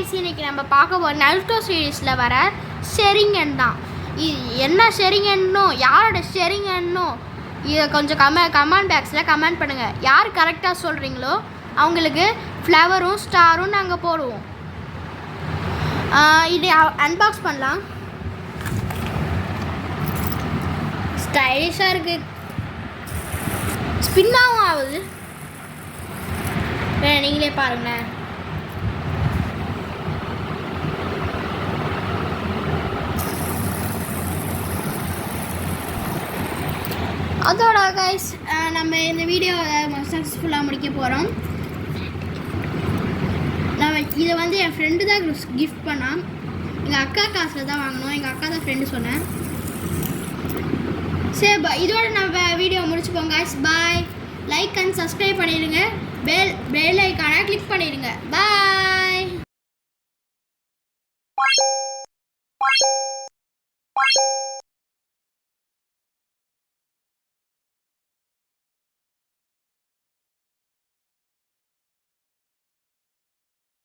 Guys இன்னைக்கு நம்ம பார்க்க போகிற நருட்டோ சீரீஸில் வர ஷெரிங்கன் தான். என்ன ஷெரிங்கன்னோ யாரோட ஷெரிங்கன்னோ இதை கொஞ்சம் கமெண்ட் பாக்ஸில் கமெண்ட் பண்ணுங்கள். யார் கரெக்டாக சொல்கிறீங்களோ அவங்களுக்கு ஃப்ளவரும் ஸ்டாரும் நாங்கள் போடுவோம். இதை அன்பாக்ஸ் பண்ணலாம். ஸ்டைலிஷாக இருக்குது, ஸ்பின்னாகவும் ஆகுது. நீங்களே பாருங்களேன். அதோட கைஸ் நம்ம இந்த வீடியோவை சக்ஸஸ்ஃபுல்லாக முடிக்க போகிறோம். நம்ம இதை வந்து என் ஃப்ரெண்டு தான் கிஃப்ட் பண்ணான். எங்கள் அக்கா காசில் தான் வாங்கினோம். எங்கள் அக்கா தான் ஃப்ரெண்டு சொன்னேன். சரி, இதோட நம்ம வீடியோ முடிச்சுப்போம் guys. Bye. Like and subscribe பண்ணிடுங்க. பெல் ஐக்கானை கிளிக் பண்ணிடுங்க. பாய்.